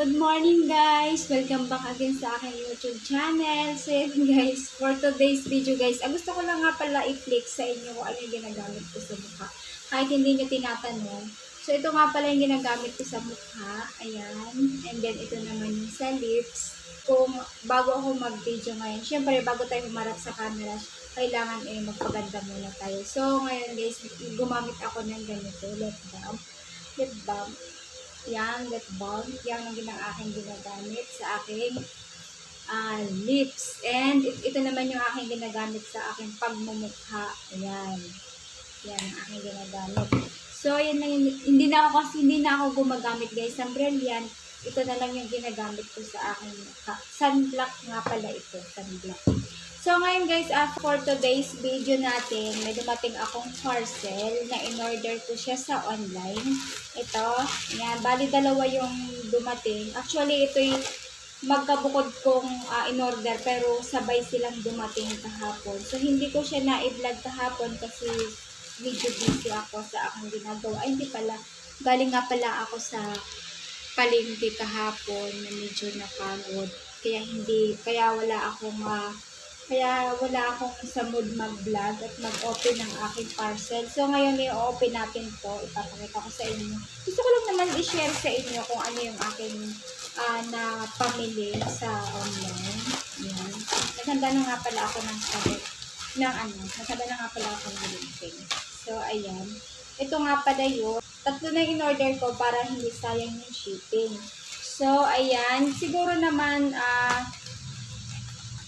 Good morning guys! Welcome back again sa aking YouTube channel. So yun guys, for today's video guys, gusto ko lang nga pala i-flex sa inyo kung ano yung ginagamit ko sa mukha. Kahit hindi nyo tinatanong. So ito nga pala yung ginagamit ko sa mukha. Ayan. And then ito naman yung sa lips. Kung bago ako mag-video ngayon, syempre bago tayo humarap sa camera, kailangan magpaganda muna tayo. So ngayon guys, gumamit ako ng ganito, lip balm. Lip balm. Yan, lip balm. Yan ang aking ginagamit sa aking lips. And ito naman yung aking ginagamit sa aking pagmumukha. Ayan. Yan ang aking ginagamit. So, yan lang yun. Hindi na ako gumagamit guys ng Brilliant. Ito na lang yung ginagamit ko sa aking mukha. Sunblock nga pala ito. Sunblock. So, ngayon guys, for today's video natin, may dumating akong parcel na in-order ko siya sa online. Ito, yan, bali dalawa yung dumating. Actually, ito'y magkabukod kong in-order pero sabay silang dumating kahapon. So, hindi ko siya na-vlog kahapon kasi medyo busy ako sa aking ginagawa. Ay, hindi pala. Galing nga pala ako sa palengke kahapon na medyo napagod. Kaya wala akong sa mood mag-vlog at mag-open ng aking parcel. So, ngayon i-open natin to. Ipapakita ko sa inyo. Gusto ko lang naman i-share sa inyo kung ano yung aking na pamili sa online. Yan. Naghanda na nga pala ako ng sagot. Naghanda na nga pala ako ng linking. So, ayan. Ito nga pala yun. Tatlo na in-order ko para hindi sayang yung shipping. So, ayan. Siguro naman,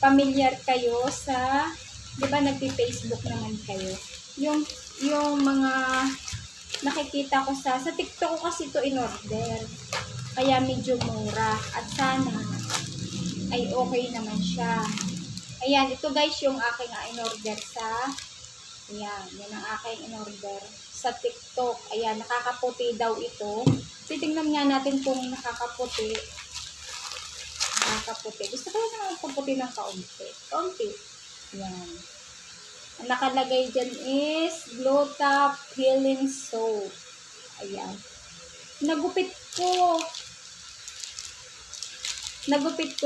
familiar kayo sa, di ba nagpi-Facebook naman kayo? Yung mga nakikita ko sa TikTok ko kasi ito in-order. Kaya medyo mura. At sana ay okay naman siya. Ayan, ito guys yung aking in-order ayan, yan ang aking in-order sa TikTok. Ayan, nakakaputi daw ito. Titingnan nga natin kung nakakaputi. Gusto ko lang magpaputi ng kaunti. Kaunti. Yan. Ang nakalagay dyan is Glow Top Healing Soap. Ayan. Nagupit ko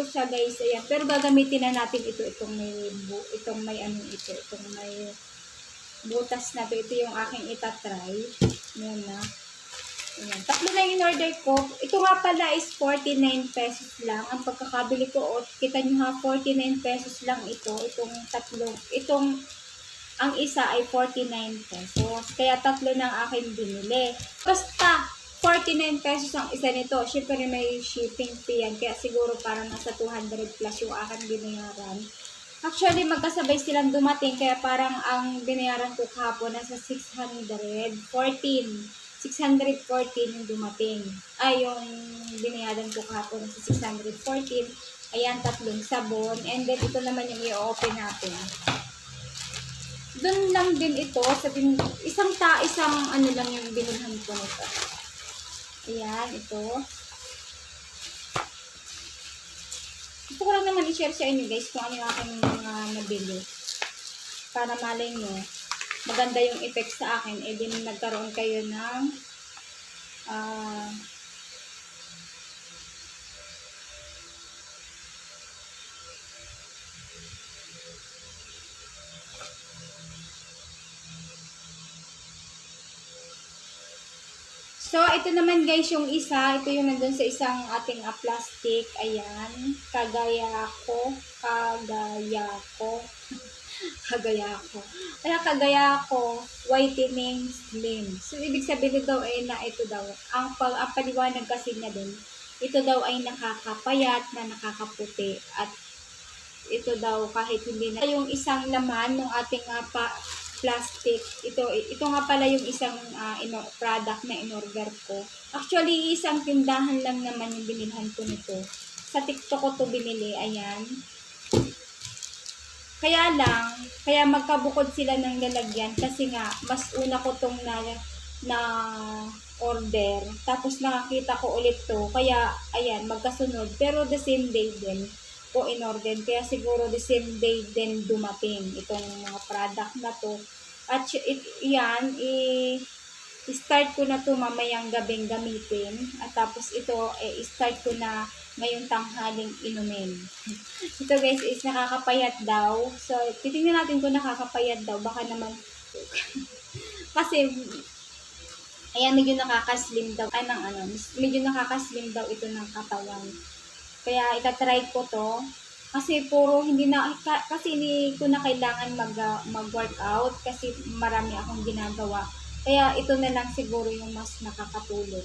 siya guys. Ayan. Pero gagamitin na natin ito. Itong may butas na ito. Ito yung aking itatry. Yan na. Ayan. Tatlo na yung in-order ko. Ito nga pala is 49 pesos lang. Ang pagkakabili ko, kita nyo ha, 49 pesos lang ito. Ang isa ay 49 pesos. Kaya tatlo na aking binili. Basta, 49 pesos ang isa nito. Siyempre may shipping fee yan. Kaya siguro parang nasa 200 plus yung aking binayaran. Actually, magkasabay silang dumating. Kaya parang ang binayaran ko kahapon nasa 614 yung dumating. Yung binayaran ko kahapon sa 614. Ayan, tatlong sabon. And then, ito naman yung i-open natin. Doon lang din ito. Isang ano lang yung binilhan ko nito. Ayan, ito. Gusto ko lang naman i-share sa inyo guys kung ano yung aking mga nabili. Para malay nyo, maganda yung effect sa akin, din nagkaroon kayo ng So, ito naman guys yung isa. Ito yung nandun sa isang ating plastic. Ayan. Kagaya ko. Kagaya ko, whitening slim. So, ibig sabihin daw ay na ito daw. Ang paliwanag kasi niya din, ito daw ay nakakapayat na nakakaputi. At ito daw kahit hindi na. Yung isang laman ng ating plastic. Ito nga pala yung isang product na in-order ko. Actually, isang tindahan lang naman yung binilhan ko nito. Sa TikTok ko to binili. Ayan. Kaya magkabukod sila ng lalagyan kasi nga, mas una ko tong na order. Tapos nakakita ko ulit to. Kaya, ayan, magkasunod. Pero the same day din ko in-order. Kaya siguro the same day din dumating itong mga product na to. At yan, start ko na to mamayang gabing gamitin. At tapos ito, start ko na ngayong tanghaling inumin. Ito guys is nakakapayat daw. So, titingnan natin kung nakakapayat daw. Baka naman, kasi, ayan, medyo nakakaslim daw. Medyo nakakaslim daw ito ng katawan. Kaya, itatry ko to. Kasi kasi hindi ko na kailangan mag-workout kasi marami akong ginagawa. Kaya ito na lang siguro yung mas nakakatulong.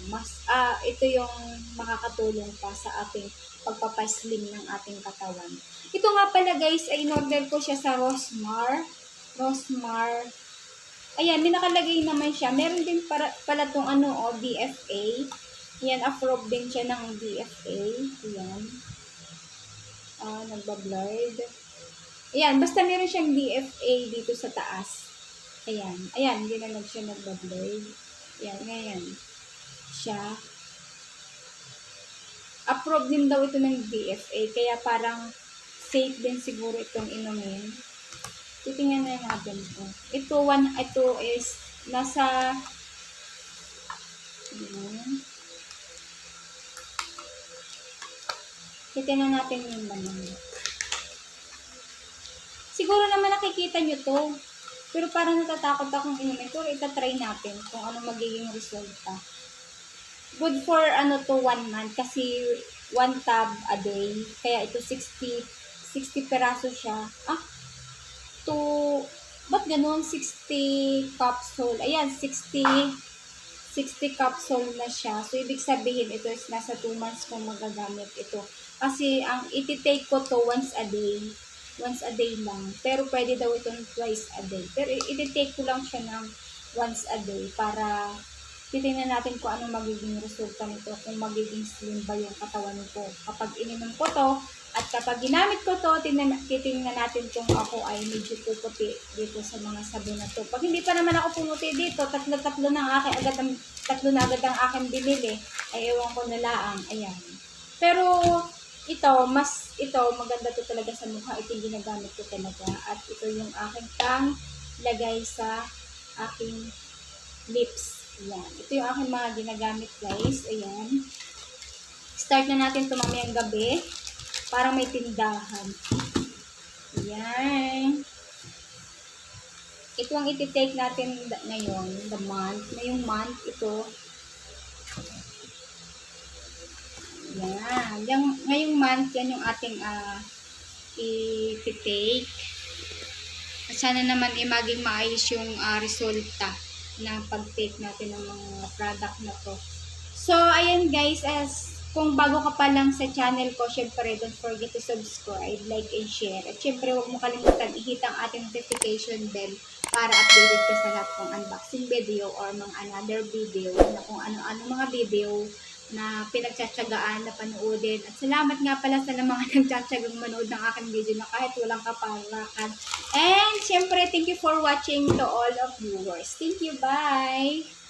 Ito yung makakatulong pa sa ating pagpapaslim ng ating katawan. Ito nga pala guys, ay in-order ko siya sa Rosmar. Ayan, may nakalagay naman siya. Meron din pala tong DFA. Ayan, approved din siya ng DFA. Ayan. Nagbablurred. Ayan, basta meron siyang DFA dito sa taas. Ayan, hindi na siya nagbablurred. Ayan, ngayon. Siya. Approved din daw ito ng DFA, kaya parang safe din siguro itong inumin. Titingnan na natin ito. Ito is nasa titingnan natin yung laman. Siguro naman nakikita nyo to. Pero parang natatakot akong inumin. Pero itatry natin kung ano magiging resulta. Good for 1 month kasi 1 tab a day. Kaya ito 60 peraso siya. Ba't ganun? 60 capsule. Ayan, 60 capsule na siya. So, ibig sabihin, ito is nasa 2 months kung magagamit ito. Kasi, ang iti-take ko to once a day. Once a day lang. Pero, pwede daw itong twice a day. Pero, iti-take ko lang siya ng once a day para titingnan natin kung ano magiging resulta nito. Kung magiging slim ba yung katawan ko. Kapag ininom ko to, at kapag ginamit ko to, titingnan natin kung ako ay medyo puputi dito sa mga sabon na to. Pag hindi pa naman ako pumuti dito, tatlo na agad ang aking binili. Ay, ewan ko na laang. Ayan. Pero, maganda to talaga sa mukha. Ito yung ginagamit ko talaga. At ito yung aking lagay sa aking lips. Ayan. Ito yung aking mga ginagamit guys. Ayan. Start na natin ito mamayang gabi. Para may tindahan. Ayan. Ito ang iti-take natin ngayon. Ngayong month ito. Ayan. Ngayong month, yan yung ating iti-take. At sana naman maging maayos yung resulta ng pag-take natin ng mga product na to. So, ayan guys, kung bago ka pa lang sa channel ko, syempre, don't forget to subscribe, like, and share. At syempre, huwag mo kalimutan i-hit ang ating notification bell para updated ka sa lahat ng unboxing video or mga another video na kung ano-ano mga video na pinagtsatsagaan na panoodin. At salamat nga pala sa mga nagtsatsagang manood ng aking video na kahit walang kaparakan. And syempre, thank you for watching to all of viewers. Thank you, bye!